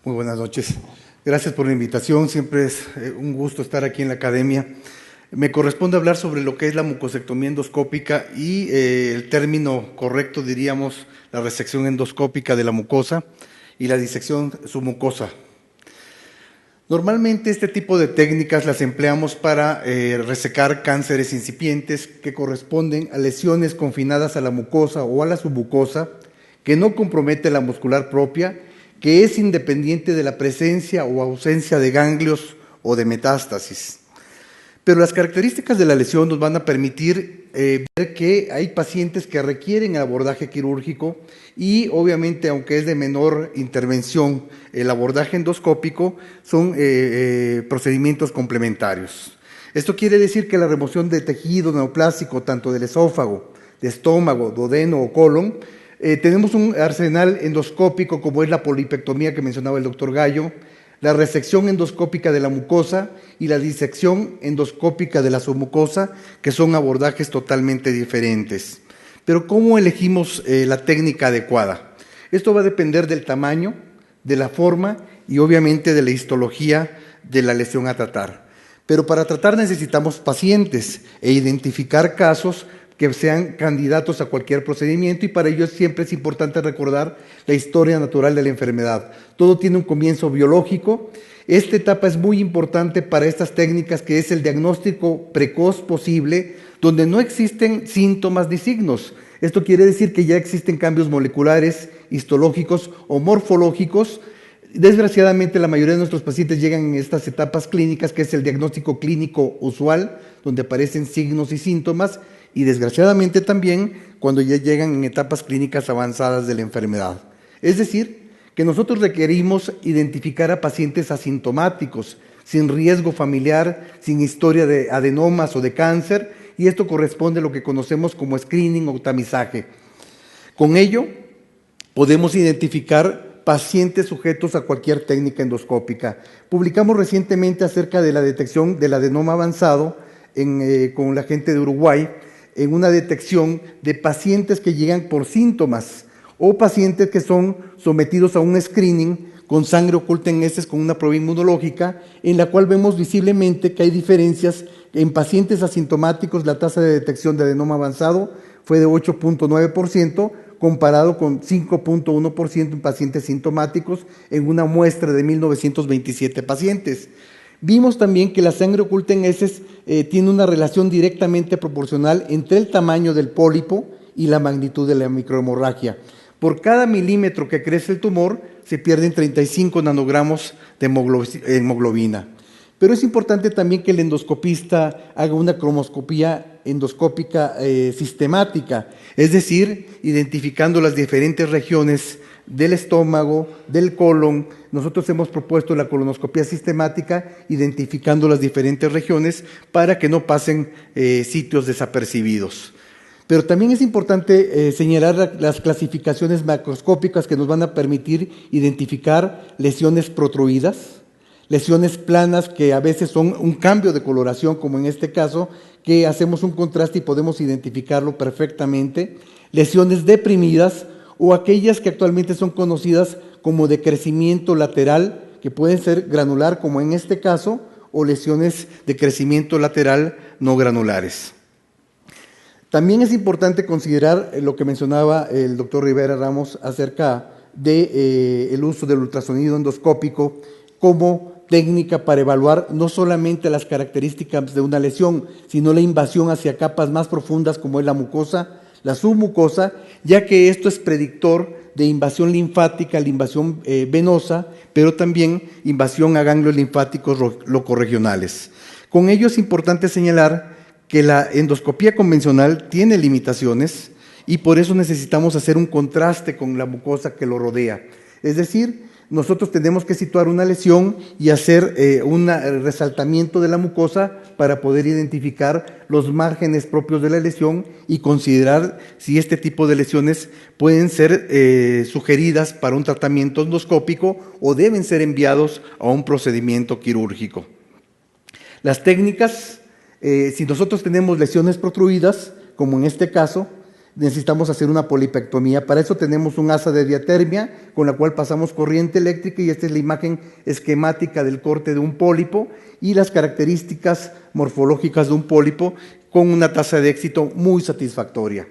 Muy buenas noches. Gracias por la invitación. Siempre es un gusto estar aquí en la academia. Me corresponde hablar sobre lo que es la mucosectomía endoscópica y el término correcto diríamos la resección endoscópica de la mucosa y la disección submucosa. Normalmente este tipo de técnicas las empleamos para resecar cánceres incipientes que corresponden a lesiones confinadas a la mucosa o a la submucosa que no compromete la muscular propia, que es independiente de la presencia o ausencia de ganglios o de metástasis. Pero las características de la lesión nos van a permitir ver que hay pacientes que requieren abordaje quirúrgico y obviamente, aunque es de menor intervención, el abordaje endoscópico son procedimientos complementarios. Esto quiere decir que la remoción de tejido neoplásico, tanto del esófago, de estómago, duodeno o colon, tenemos un arsenal endoscópico como es la polipectomía que mencionaba el doctor Gallo, la resección endoscópica de la mucosa y la disección endoscópica de la submucosa, que son abordajes totalmente diferentes. Pero ¿cómo elegimos la técnica adecuada? Esto va a depender del tamaño, de la forma y obviamente de la histología de la lesión a tratar. Pero para tratar necesitamos pacientes e identificar casos que sean candidatos a cualquier procedimiento y para ello siempre es importante recordar la historia natural de la enfermedad. Todo tiene un comienzo biológico. Esta etapa es muy importante para estas técnicas que es el diagnóstico precoz posible donde no existen síntomas ni signos. Esto quiere decir que ya existen cambios moleculares, histológicos o morfológicos. Desgraciadamente la mayoría de nuestros pacientes llegan en estas etapas clínicas que es el diagnóstico clínico usual donde aparecen signos y síntomas y desgraciadamente también cuando ya llegan en etapas clínicas avanzadas de la enfermedad. Es decir, que nosotros requerimos identificar a pacientes asintomáticos, sin riesgo familiar, sin historia de adenomas o de cáncer, y esto corresponde a lo que conocemos como screening o tamizaje. Con ello, podemos identificar pacientes sujetos a cualquier técnica endoscópica. Publicamos recientemente acerca de la detección del adenoma avanzado con la gente de Uruguay, en una detección de pacientes que llegan por síntomas o pacientes que son sometidos a un screening con sangre oculta en heces con una prueba inmunológica, en la cual vemos visiblemente que hay diferencias. En pacientes asintomáticos la tasa de detección de adenoma avanzado fue de 8.9%, comparado con 5.1% en pacientes sintomáticos en una muestra de 1.927 pacientes. Vimos también que la sangre oculta en heces tiene una relación directamente proporcional entre el tamaño del pólipo y la magnitud de la microhemorragia. Por cada milímetro que crece el tumor, se pierden 35 nanogramos de hemoglobina. Pero es importante también que el endoscopista haga una cromoscopía endoscópica sistemática, es decir, identificando las diferentes regiones del estómago, del colon. Nosotros hemos propuesto la colonoscopía sistemática, identificando las diferentes regiones para que no pasen sitios desapercibidos. Pero también es importante señalar las clasificaciones macroscópicas que nos van a permitir identificar lesiones protruidas, lesiones planas que a veces son un cambio de coloración, como en este caso, que hacemos un contraste y podemos identificarlo perfectamente, lesiones deprimidas o aquellas que actualmente son conocidas como de crecimiento lateral, que pueden ser granular, como en este caso, o lesiones de crecimiento lateral no granulares. También es importante considerar lo que mencionaba el doctor Rivera Ramos acerca del uso del ultrasonido endoscópico como técnica para evaluar no solamente las características de una lesión, sino la invasión hacia capas más profundas como es la mucosa, la submucosa, ya que esto es predictor de invasión linfática, la invasión venosa, pero también invasión a ganglios linfáticos locorregionales. Con ello es importante señalar que la endoscopía convencional tiene limitaciones y por eso necesitamos hacer un contraste con la mucosa que lo rodea. Es decir, nosotros tenemos que situar una lesión y hacer un resaltamiento de la mucosa para poder identificar los márgenes propios de la lesión y considerar si este tipo de lesiones pueden ser sugeridas para un tratamiento endoscópico o deben ser enviados a un procedimiento quirúrgico. Las técnicas, si nosotros tenemos lesiones protruidas, como en este caso, necesitamos hacer una polipectomía. Para eso tenemos un asa de diatermia con la cual pasamos corriente eléctrica, y esta es la imagen esquemática del corte de un pólipo y las características morfológicas de un pólipo con una tasa de éxito muy satisfactoria.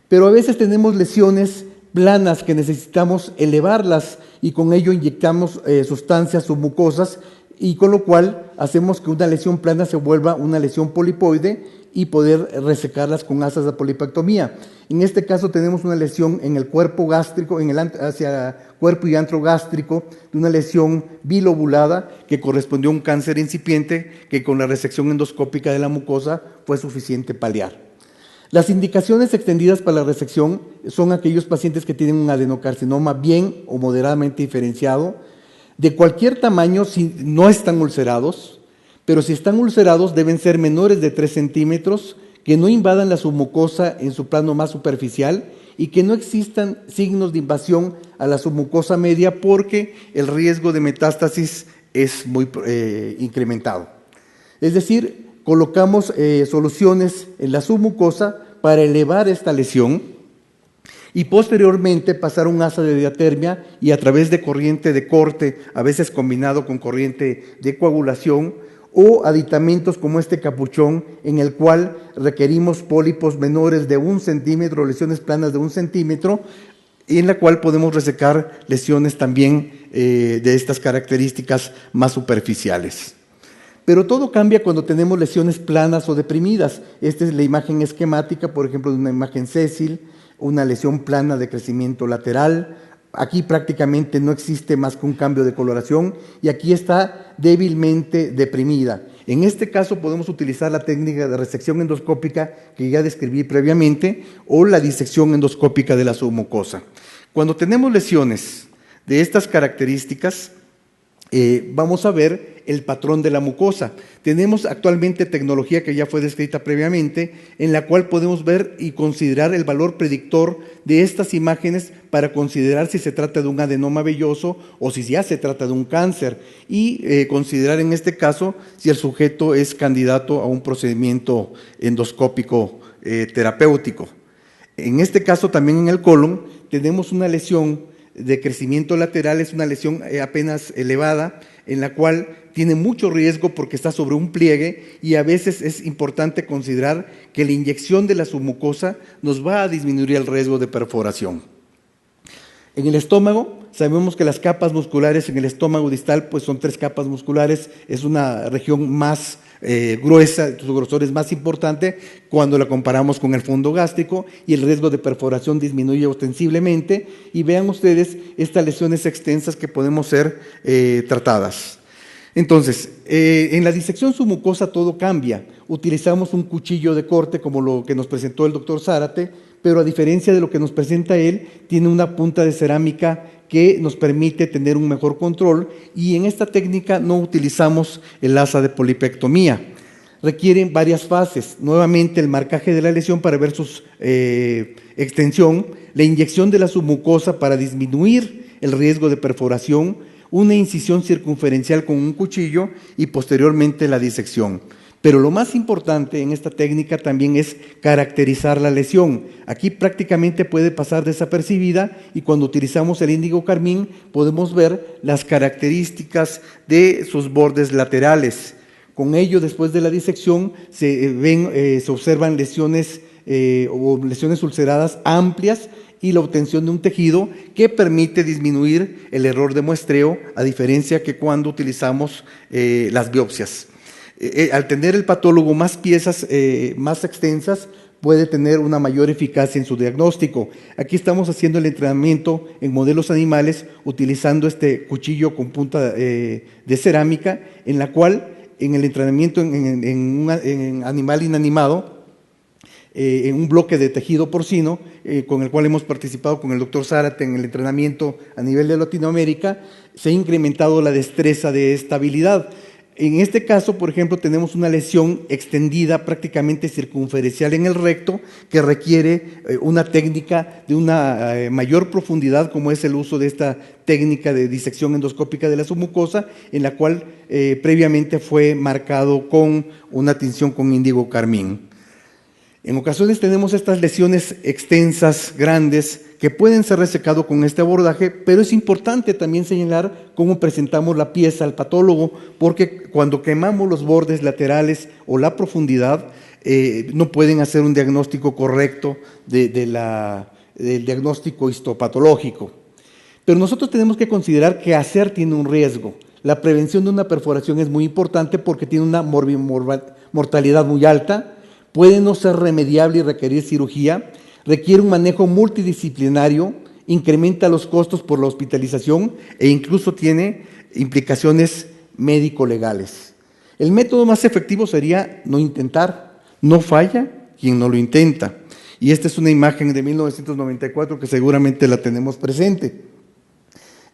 Pero a veces tenemos lesiones planas que necesitamos elevarlas y con ello inyectamos sustancias submucosas, y con lo cual hacemos que una lesión plana se vuelva una lesión polipoide y poder resecarlas con asas de polipectomía. En este caso tenemos una lesión en el cuerpo gástrico, hacia cuerpo y antro gástrico, de una lesión bilobulada que correspondió a un cáncer incipiente que con la resección endoscópica de la mucosa fue suficiente paliar. Las indicaciones extendidas para la resección son aquellos pacientes que tienen un adenocarcinoma bien o moderadamente diferenciado, de cualquier tamaño si no están ulcerados, pero si están ulcerados deben ser menores de 3 centímetros, que no invadan la submucosa en su plano más superficial y que no existan signos de invasión a la submucosa media, porque el riesgo de metástasis es muy incrementado. Es decir, colocamos soluciones en la submucosa para elevar esta lesión y posteriormente pasar un asa de diatermia y a través de corriente de corte, a veces combinado con corriente de coagulación, o aditamentos como este capuchón, en el cual requerimos pólipos menores de 1 centímetro, lesiones planas de 1 centímetro, y en la cual podemos resecar lesiones también de estas características más superficiales. Pero todo cambia cuando tenemos lesiones planas o deprimidas. Esta es la imagen esquemática, por ejemplo, de una imagen sésil, una lesión plana de crecimiento lateral. Aquí prácticamente no existe más que un cambio de coloración y aquí está débilmente deprimida. En este caso podemos utilizar la técnica de resección endoscópica que ya describí previamente, o la disección endoscópica de la submucosa. Cuando tenemos lesiones de estas características, vamos a ver el patrón de la mucosa. Tenemos actualmente tecnología que ya fue descrita previamente, en la cual podemos ver y considerar el valor predictor de estas imágenes para considerar si se trata de un adenoma velloso o si ya se trata de un cáncer, y considerar en este caso si el sujeto es candidato a un procedimiento endoscópico terapéutico. En este caso también en el colon tenemos una lesión de crecimiento lateral, es una lesión apenas elevada, en la cual tiene mucho riesgo porque está sobre un pliegue, y a veces es importante considerar que la inyección de la submucosa nos va a disminuir el riesgo de perforación. En el estómago, sabemos que las capas musculares en el estómago distal pues son 3 capas musculares, es una región más gruesa, su grosor es más importante cuando la comparamos con el fondo gástrico, y el riesgo de perforación disminuye ostensiblemente, y vean ustedes estas lesiones extensas que podemos ser tratadas. Entonces, en la disección submucosa todo cambia. Utilizamos un cuchillo de corte como lo que nos presentó el doctor Zárate, pero a diferencia de lo que nos presenta él, tiene una punta de cerámica que nos permite tener un mejor control, y en esta técnica no utilizamos el asa de polipectomía. Requieren varias fases, nuevamente el marcaje de la lesión para ver su extensión, la inyección de la submucosa para disminuir el riesgo de perforación, una incisión circunferencial con un cuchillo y posteriormente la disección. Pero lo más importante en esta técnica también es caracterizar la lesión. Aquí prácticamente puede pasar desapercibida, y cuando utilizamos el índigo carmín podemos ver las características de sus bordes laterales. Con ello, después de la disección, se observan lesiones o lesiones ulceradas amplias y la obtención de un tejido que permite disminuir el error de muestreo, a diferencia que cuando utilizamos las biopsias. Al tener el patólogo más piezas más extensas, puede tener una mayor eficacia en su diagnóstico. Aquí estamos haciendo el entrenamiento en modelos animales utilizando este cuchillo con punta de cerámica, en la cual en el entrenamiento en animal inanimado, en un bloque de tejido porcino, con el cual hemos participado con el doctor Zárate en el entrenamiento a nivel de Latinoamérica, se ha incrementado la destreza de estabilidad. En este caso, por ejemplo, tenemos una lesión extendida prácticamente circunferencial en el recto, que requiere una técnica de una mayor profundidad, como es el uso de esta técnica de disección endoscópica de la submucosa, en la cual previamente fue marcado con una tinción con índigo carmín. En ocasiones tenemos estas lesiones extensas, grandes, que pueden ser resecadas con este abordaje, pero es importante también señalar cómo presentamos la pieza al patólogo, porque cuando quemamos los bordes laterales o la profundidad, no pueden hacer un diagnóstico correcto del diagnóstico histopatológico. Pero nosotros tenemos que considerar que hacer tiene un riesgo. La prevención de una perforación es muy importante porque tiene una mortalidad muy alta, puede no ser remediable y requerir cirugía, requiere un manejo multidisciplinario, incrementa los costos por la hospitalización e incluso tiene implicaciones médico-legales. El método más efectivo sería no intentar, no falla quien no lo intenta. Y esta es una imagen de 1994 que seguramente la tenemos presente.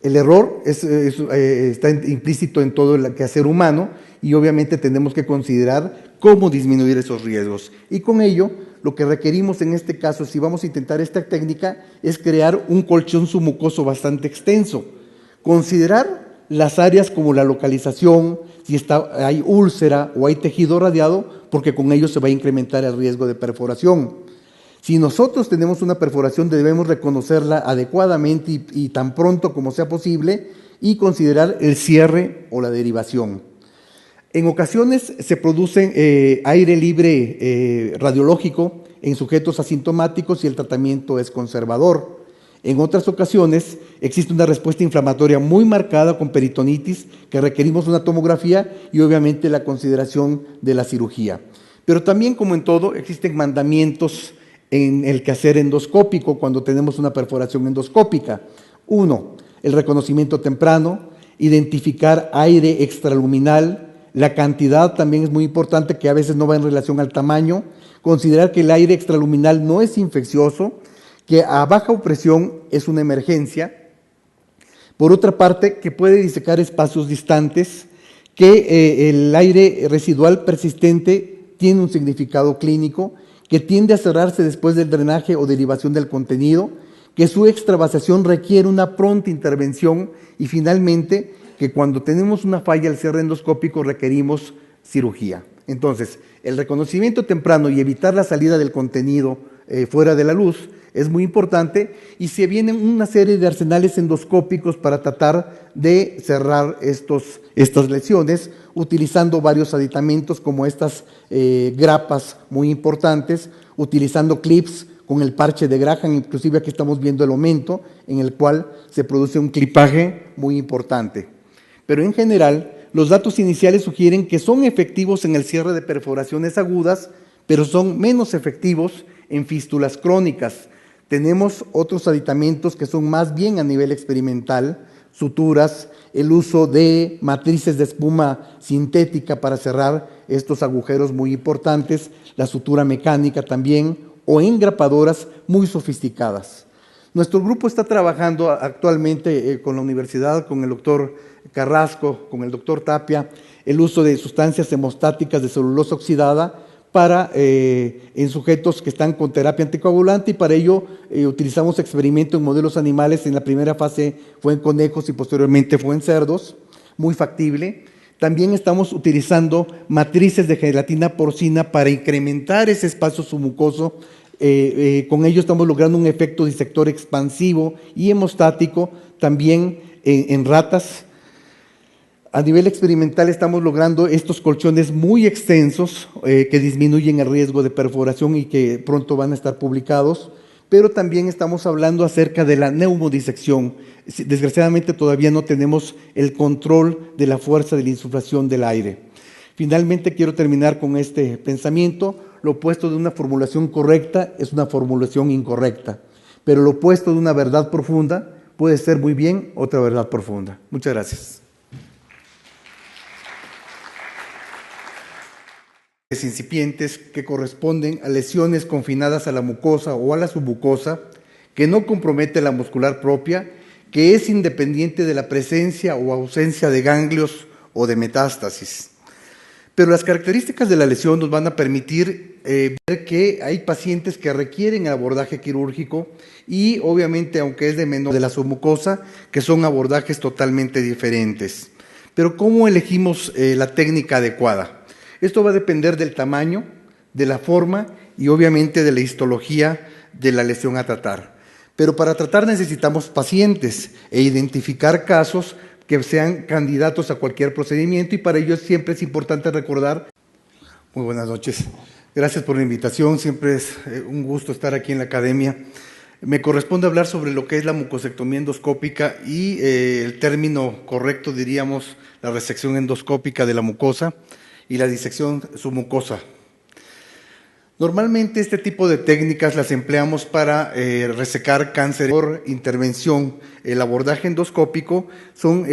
El error está implícito en todo el quehacer humano y obviamente tenemos que considerar cómo disminuir esos riesgos. Y con ello, lo que requerimos en este caso, si vamos a intentar esta técnica, es crear un colchón submucoso bastante extenso. Considerar las áreas como la localización, si hay úlcera o hay tejido radiado, porque con ello se va a incrementar el riesgo de perforación. Si nosotros tenemos una perforación, debemos reconocerla adecuadamente y tan pronto como sea posible y considerar el cierre o la derivación. En ocasiones se produce aire libre radiológico en sujetos asintomáticos y el tratamiento es conservador. En otras ocasiones existe una respuesta inflamatoria muy marcada con peritonitis que requerimos una tomografía y obviamente la consideración de la cirugía. Pero también, como en todo, existen mandamientos en el quehacer endoscópico cuando tenemos una perforación endoscópica. 1. El reconocimiento temprano, identificar aire extraluminal. La cantidad también es muy importante, que a veces no va en relación al tamaño. Considerar que el aire extraluminal no es infeccioso, que a baja presión es una emergencia. Por otra parte, que puede disecar espacios distantes, que el aire residual persistente tiene un significado clínico, que tiende a cerrarse después del drenaje o derivación del contenido, que su extravasación requiere una pronta intervención y finalmente que cuando tenemos una falla al cierre endoscópico requerimos cirugía. Entonces, el reconocimiento temprano y evitar la salida del contenido fuera de la luz es muy importante y se vienen una serie de arsenales endoscópicos para tratar de cerrar estas lesiones utilizando varios aditamentos como estas grapas muy importantes, utilizando clips con el parche de Graham, inclusive aquí estamos viendo el aumento en el cual se produce un clipaje muy importante. Pero en general, los datos iniciales sugieren que son efectivos en el cierre de perforaciones agudas, pero son menos efectivos en fístulas crónicas. Tenemos otros aditamentos que son más bien a nivel experimental, suturas, el uso de matrices de espuma sintética para cerrar estos agujeros muy importantes, la sutura mecánica también, o engrapadoras muy sofisticadas. Nuestro grupo está trabajando actualmente con la universidad, con el doctor Carrasco, con el doctor Tapia, el uso de sustancias hemostáticas de celulosa oxidada para en sujetos que están con terapia anticoagulante y para ello utilizamos experimento en modelos animales. En la primera fase fue en conejos y posteriormente fue en cerdos, muy factible. También estamos utilizando matrices de gelatina porcina para incrementar ese espacio submucoso. Con ello estamos logrando un efecto disector expansivo y hemostático también en ratas. A nivel experimental estamos logrando estos colchones muy extensos que disminuyen el riesgo de perforación y que pronto van a estar publicados, pero también estamos hablando acerca de la neumodisección. Desgraciadamente todavía no tenemos el control de la fuerza de la insuflación del aire. Finalmente quiero terminar con este pensamiento. Lo opuesto de una formulación correcta es una formulación incorrecta, pero lo opuesto de una verdad profunda puede ser muy bien otra verdad profunda. Muchas gracias. Incipientes que corresponden a lesiones confinadas a la mucosa o a la submucosa, que no compromete la muscular propia, que es independiente de la presencia o ausencia de ganglios o de metástasis. Pero las características de la lesión nos van a permitir ver que hay pacientes que requieren abordaje quirúrgico y obviamente, aunque es de menor de la submucosa, que son abordajes totalmente diferentes. Pero ¿cómo elegimos la técnica adecuada? Esto va a depender del tamaño, de la forma y obviamente de la histología de la lesión a tratar. Pero para tratar necesitamos pacientes e identificar casos que sean candidatos a cualquier procedimiento, y para ello siempre es importante recordar. Muy buenas noches. Gracias por la invitación. Siempre es un gusto estar aquí en la academia. Me corresponde hablar sobre lo que es la mucosectomía endoscópica y el término correcto diríamos la resección endoscópica de la mucosa y la disección submucosa. Normalmente este tipo de técnicas las empleamos para resecar cáncer por intervención. El abordaje endoscópico son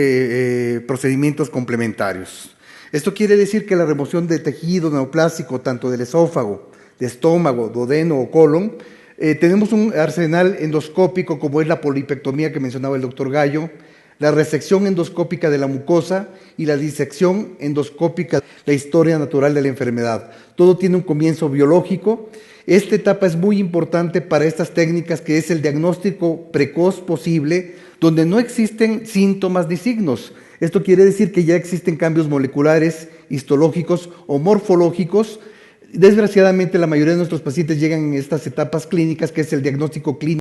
procedimientos complementarios. Esto quiere decir que la remoción de tejido neoplásico, tanto del esófago, de estómago, duodeno o colon, tenemos un arsenal endoscópico como es la polipectomía que mencionaba el doctor Gallo, la resección endoscópica de la mucosa y la disección endoscópica, la historia natural de la enfermedad. Todo tiene un comienzo biológico. Esta etapa es muy importante para estas técnicas, que es el diagnóstico precoz posible, donde no existen síntomas ni signos. Esto quiere decir que ya existen cambios moleculares, histológicos o morfológicos. Desgraciadamente, la mayoría de nuestros pacientes llegan en estas etapas clínicas, que es el diagnóstico clínico.